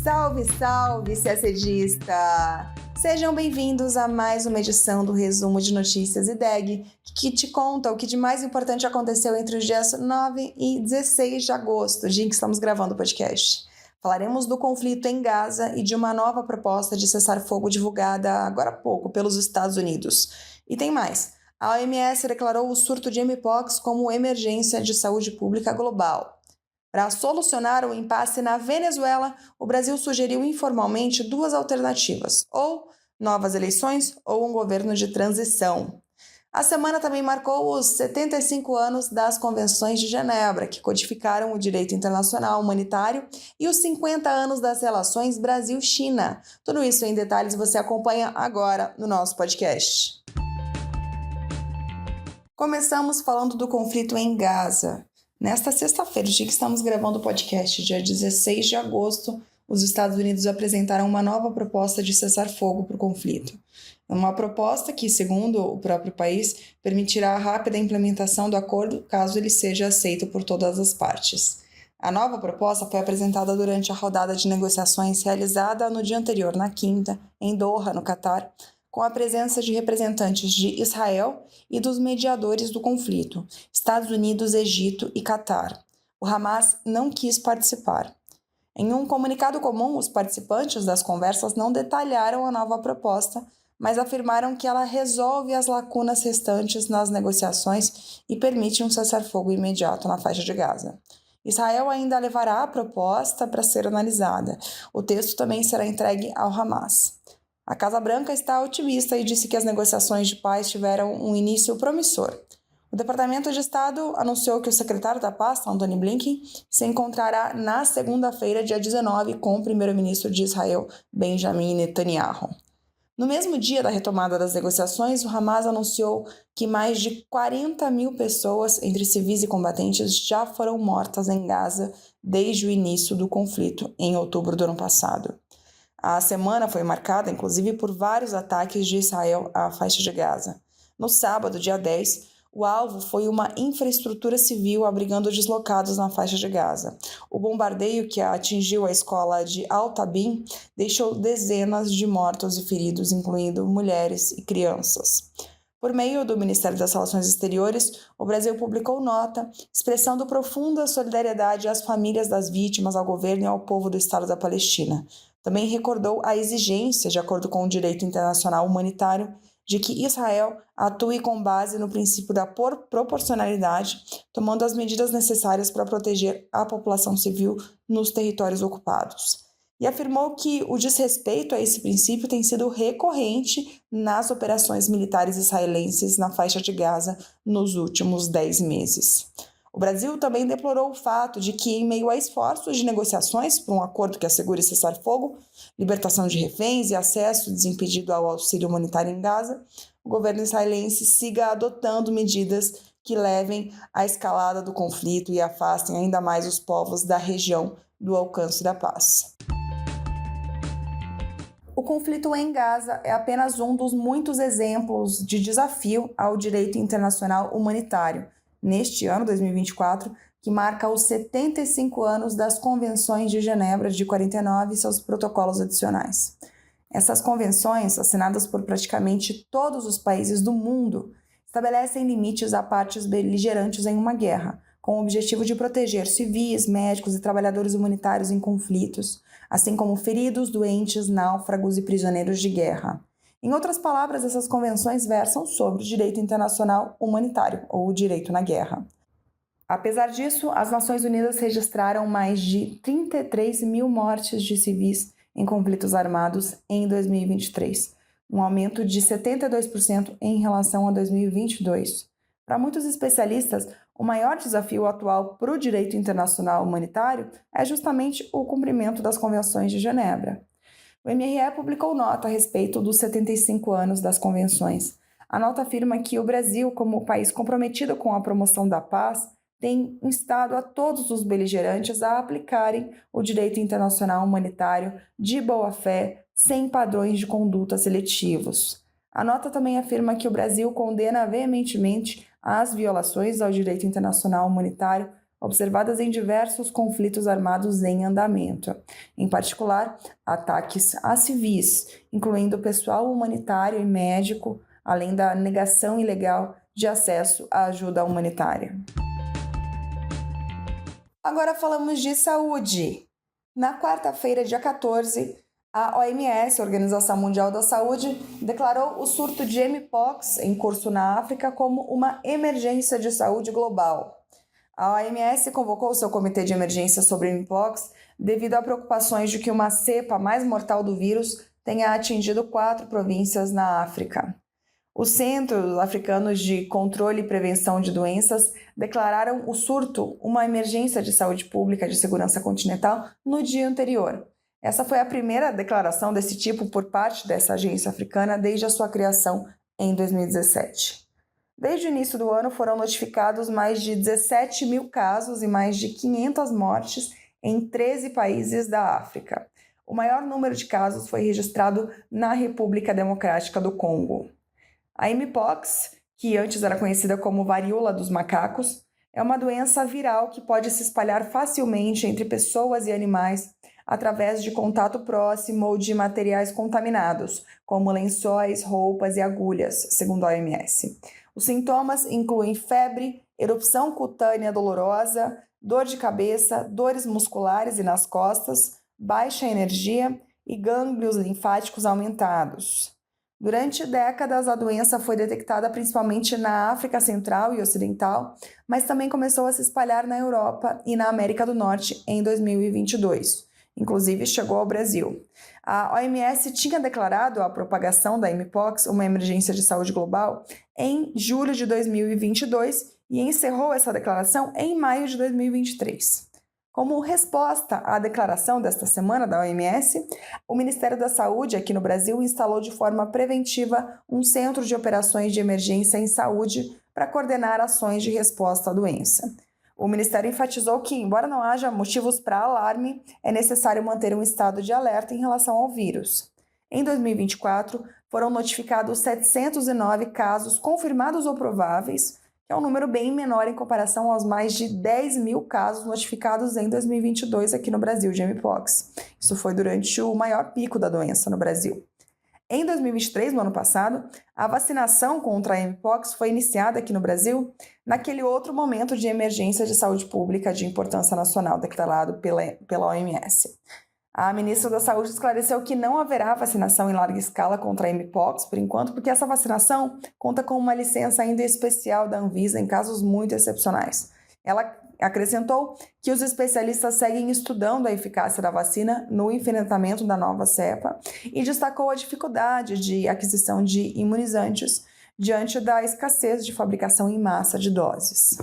Salve, salve, CACDista! Sejam bem-vindos a mais uma edição do Resumo de Notícias IDEG, que te conta o que de mais importante aconteceu entre os dias 9 e 16 de agosto, dia em que estamos gravando o podcast. Falaremos do conflito em Gaza e de uma nova proposta de cessar-fogo divulgada agora há pouco pelos Estados Unidos. E tem mais. A OMS declarou o surto de Mpox como emergência de saúde pública global. Para solucionar o impasse na Venezuela, o Brasil sugeriu informalmente duas alternativas, ou novas eleições ou um governo de transição. A semana também marcou os 75 anos das Convenções de Genebra, que codificaram o direito internacional humanitário, e os 50 anos das relações Brasil-China. Tudo isso em detalhes você acompanha agora no nosso podcast. Começamos falando do conflito em Gaza. Nesta sexta-feira, dia que estamos gravando o podcast, dia 16 de agosto, os Estados Unidos apresentaram uma nova proposta de cessar-fogo para o conflito. É uma proposta que, segundo o próprio país, permitirá a rápida implementação do acordo caso ele seja aceito por todas as partes. A nova proposta foi apresentada durante a rodada de negociações realizada no dia anterior, na quinta, em Doha, no Catar, com a presença de representantes de Israel e dos mediadores do conflito, Estados Unidos, Egito e Catar. O Hamas não quis participar. Em um comunicado comum, os participantes das conversas não detalharam a nova proposta, mas afirmaram que ela resolve as lacunas restantes nas negociações e permite um cessar-fogo imediato na faixa de Gaza. Israel ainda levará a proposta para ser analisada. O texto também será entregue ao Hamas. A Casa Branca está otimista e disse que as negociações de paz tiveram um início promissor. O Departamento de Estado anunciou que o secretário da pasta, Antony Blinken, se encontrará na segunda-feira, dia 19, com o primeiro-ministro de Israel, Benjamin Netanyahu. No mesmo dia da retomada das negociações, o Hamas anunciou que mais de 40 mil pessoas, entre civis e combatentes, já foram mortas em Gaza desde o início do conflito, em outubro do ano passado. A semana foi marcada, inclusive, por vários ataques de Israel à faixa de Gaza. No sábado, dia 10, o alvo foi uma infraestrutura civil abrigando deslocados na faixa de Gaza. O bombardeio que atingiu a escola de Al-Tabin deixou dezenas de mortos e feridos, incluindo mulheres e crianças. Por meio do Ministério das Relações Exteriores, o Brasil publicou nota expressando profunda solidariedade às famílias das vítimas, ao governo e ao povo do Estado da Palestina. Também recordou a exigência, de acordo com o direito internacional humanitário, de que Israel atue com base no princípio da proporcionalidade, tomando as medidas necessárias para proteger a população civil nos territórios ocupados. E afirmou que o desrespeito a esse princípio tem sido recorrente nas operações militares israelenses na faixa de Gaza nos últimos 10 meses. O Brasil também deplorou o fato de que, em meio a esforços de negociações por um acordo que assegure cessar-fogo, libertação de reféns e acesso desimpedido ao auxílio humanitário em Gaza, o governo israelense siga adotando medidas que levem à escalada do conflito e afastem ainda mais os povos da região do alcance da paz. O conflito em Gaza é apenas um dos muitos exemplos de desafio ao direito internacional humanitário, neste ano, 2024, que marca os 75 anos das Convenções de Genebra de 49 e seus protocolos adicionais. Essas convenções, assinadas por praticamente todos os países do mundo, estabelecem limites a partes beligerantes em uma guerra, com o objetivo de proteger civis, médicos e trabalhadores humanitários em conflitos, assim como feridos, doentes, náufragos e prisioneiros de guerra. Em outras palavras, essas convenções versam sobre o direito internacional humanitário, ou o direito na guerra. Apesar disso, as Nações Unidas registraram mais de 33 mil mortes de civis em conflitos armados em 2023, um aumento de 72% em relação a 2022. Para muitos especialistas, o maior desafio atual para o direito internacional humanitário é justamente o cumprimento das Convenções de Genebra. O MRE publicou nota a respeito dos 75 anos das convenções. A nota afirma que o Brasil, como país comprometido com a promoção da paz, tem instado a todos os beligerantes a aplicarem o direito internacional humanitário de boa-fé, sem padrões de conduta seletivos. A nota também afirma que o Brasil condena veementemente as violações ao direito internacional humanitário observadas em diversos conflitos armados em andamento, em particular, ataques a civis, incluindo pessoal humanitário e médico, além da negação ilegal de acesso à ajuda humanitária. Agora falamos de saúde. Na quarta-feira, dia 14, a OMS, Organização Mundial da Saúde, declarou o surto de Mpox em curso na África como uma emergência de saúde global. A OMS convocou seu comitê de emergência sobre Mpox devido a preocupações de que uma cepa mais mortal do vírus tenha atingido 4 províncias na África. Os Centros Africanos de Controle e Prevenção de Doenças declararam o surto uma emergência de saúde pública de segurança continental no dia anterior. Essa foi a primeira declaração desse tipo por parte dessa agência africana desde a sua criação em 2017. Desde o início do ano foram notificados mais de 17 mil casos e mais de 500 mortes em 13 países da África. O maior número de casos foi registrado na República Democrática do Congo. A Mpox, que antes era conhecida como varíola dos macacos, é uma doença viral que pode se espalhar facilmente entre pessoas e animais através de contato próximo ou de materiais contaminados, como lençóis, roupas e agulhas, segundo a OMS. Os sintomas incluem febre, erupção cutânea dolorosa, dor de cabeça, dores musculares e nas costas, baixa energia e gânglios linfáticos aumentados. Durante décadas, a doença foi detectada principalmente na África Central e Ocidental, mas também começou a se espalhar na Europa e na América do Norte em 2022. Inclusive, chegou ao Brasil. A OMS tinha declarado a propagação da Mpox uma emergência de saúde global em julho de 2022 e encerrou essa declaração em maio de 2023. Como resposta à declaração desta semana da OMS, o Ministério da Saúde aqui no Brasil instalou de forma preventiva um centro de operações de emergência em saúde para coordenar ações de resposta à doença. O Ministério enfatizou que, embora não haja motivos para alarme, é necessário manter um estado de alerta em relação ao vírus. Em 2024, foram notificados 709 casos confirmados ou prováveis, que é um número bem menor em comparação aos mais de 10 mil casos notificados em 2022 aqui no Brasil de Mpox. Isso foi durante o maior pico da doença no Brasil. Em 2023, no ano passado, a vacinação contra a Mpox foi iniciada aqui no Brasil naquele outro momento de emergência de saúde pública de importância nacional declarado pela OMS. A ministra da Saúde esclareceu que não haverá vacinação em larga escala contra a Mpox, por enquanto, porque essa vacinação conta com uma licença ainda especial da Anvisa em casos muito excepcionais. Ela acrescentou que os especialistas seguem estudando a eficácia da vacina no enfrentamento da nova cepa e destacou a dificuldade de aquisição de imunizantes diante da escassez de fabricação em massa de doses.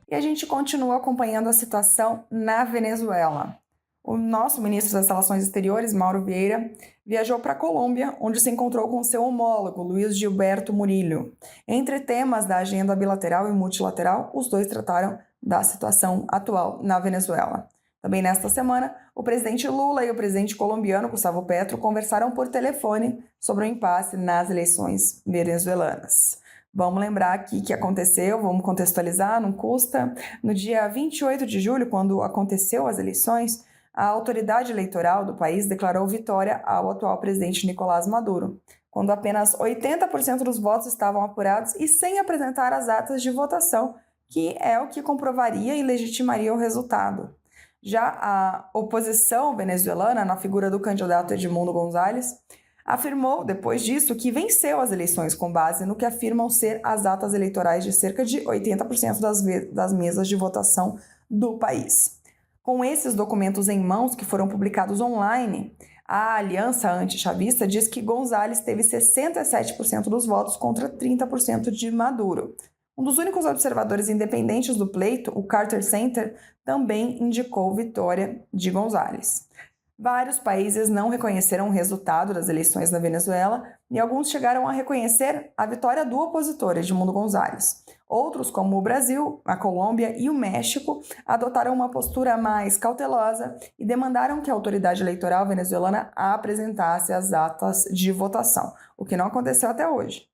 E a gente continua acompanhando a situação na Venezuela. O nosso ministro das Relações Exteriores, Mauro Vieira, viajou para a Colômbia, onde se encontrou com seu homólogo, Luiz Gilberto Murillo. Entre temas da agenda bilateral e multilateral, os dois trataram da situação atual na Venezuela. Também nesta semana, o presidente Lula e o presidente colombiano, Gustavo Petro, conversaram por telefone sobre o impasse nas eleições venezuelanas. Vamos lembrar aqui o que aconteceu, vamos contextualizar, não custa. No dia 28 de julho, quando aconteceu as eleições, a autoridade eleitoral do país declarou vitória ao atual presidente Nicolás Maduro, quando apenas 80% dos votos estavam apurados e sem apresentar as atas de votação, que é o que comprovaria e legitimaria o resultado. Já a oposição venezuelana, na figura do candidato Edmundo González, afirmou, depois disso, que venceu as eleições com base no que afirmam ser as atas eleitorais de cerca de 80% das mesas de votação do país. Com esses documentos em mãos, que foram publicados online, a Aliança Antichavista diz que González teve 67% dos votos contra 30% de Maduro. Um dos únicos observadores independentes do pleito, o Carter Center, também indicou vitória de González. Vários países não reconheceram o resultado das eleições na Venezuela e alguns chegaram a reconhecer a vitória do opositor, Edmundo González. Outros, como o Brasil, a Colômbia e o México, adotaram uma postura mais cautelosa e demandaram que a autoridade eleitoral venezuelana apresentasse as atas de votação, o que não aconteceu até hoje.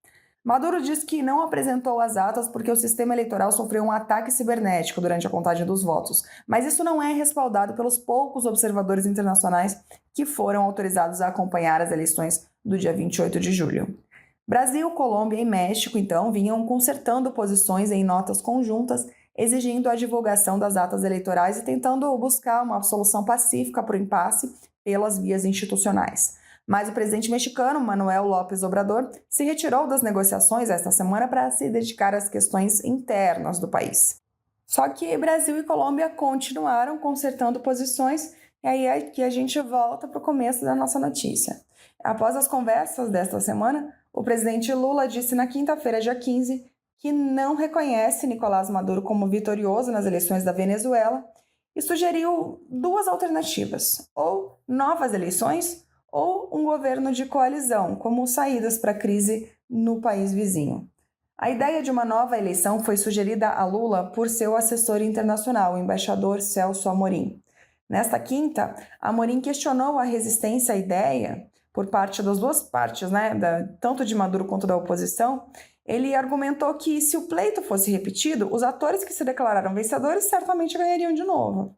Maduro diz que não apresentou as atas porque o sistema eleitoral sofreu um ataque cibernético durante a contagem dos votos, mas isso não é respaldado pelos poucos observadores internacionais que foram autorizados a acompanhar as eleições do dia 28 de julho. Brasil, Colômbia e México, então, vinham concertando posições em notas conjuntas, exigindo a divulgação das atas eleitorais e tentando buscar uma solução pacífica para o impasse pelas vias institucionais. Mas o presidente mexicano, Manuel López Obrador, se retirou das negociações esta semana para se dedicar às questões internas do país. Só que Brasil e Colômbia continuaram concertando posições, e aí é que a gente volta para o começo da nossa notícia. Após as conversas desta semana, o presidente Lula disse na quinta-feira, dia 15, que não reconhece Nicolás Maduro como vitorioso nas eleições da Venezuela e sugeriu duas alternativas, ou novas eleições ou um governo de coalizão, como saídas para a crise no país vizinho. A ideia de uma nova eleição foi sugerida a Lula por seu assessor internacional, o embaixador Celso Amorim. Nesta quinta, Amorim questionou a resistência à ideia por parte das duas partes, tanto de Maduro quanto da oposição. Ele argumentou que se o pleito fosse repetido, os atores que se declararam vencedores certamente ganhariam de novo.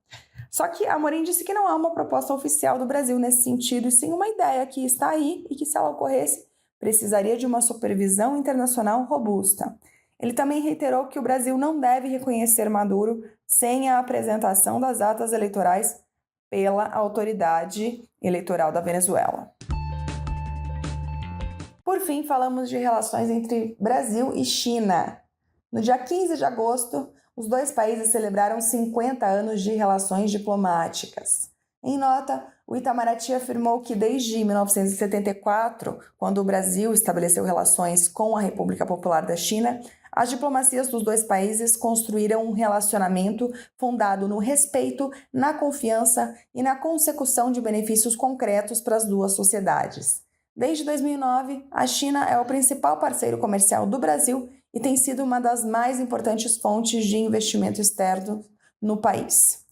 Só que Amorim disse que não há uma proposta oficial do Brasil nesse sentido, e sim uma ideia que está aí e que, se ela ocorresse, precisaria de uma supervisão internacional robusta. Ele também reiterou que o Brasil não deve reconhecer Maduro sem a apresentação das atas eleitorais pela autoridade eleitoral da Venezuela. Por fim, falamos de relações entre Brasil e China. No dia 15 de agosto, os dois países celebraram 50 anos de relações diplomáticas. Em nota, o Itamaraty afirmou que desde 1974, quando o Brasil estabeleceu relações com a República Popular da China, as diplomacias dos dois países construíram um relacionamento fundado no respeito, na confiança e na consecução de benefícios concretos para as duas sociedades. Desde 2009, a China é o principal parceiro comercial do Brasil e tem sido uma das mais importantes fontes de investimento externo no país.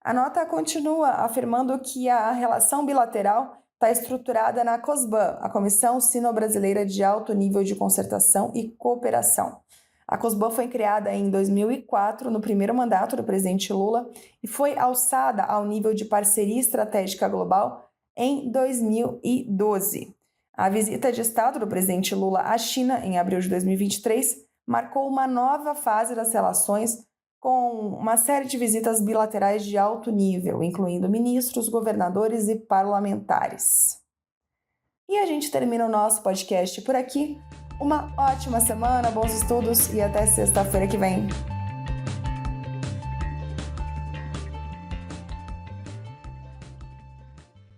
A nota continua afirmando que a relação bilateral está estruturada na COSBAN, a Comissão Sino-Brasileira de Alto Nível de Concertação e Cooperação. A COSBAN foi criada em 2004, no primeiro mandato do presidente Lula, e foi alçada ao nível de parceria estratégica global em 2012. A visita de Estado do presidente Lula à China, em abril de 2023, marcou uma nova fase das relações, com uma série de visitas bilaterais de alto nível, incluindo ministros, governadores e parlamentares. E a gente termina o nosso podcast por aqui. Uma ótima semana, bons estudos e até sexta-feira que vem.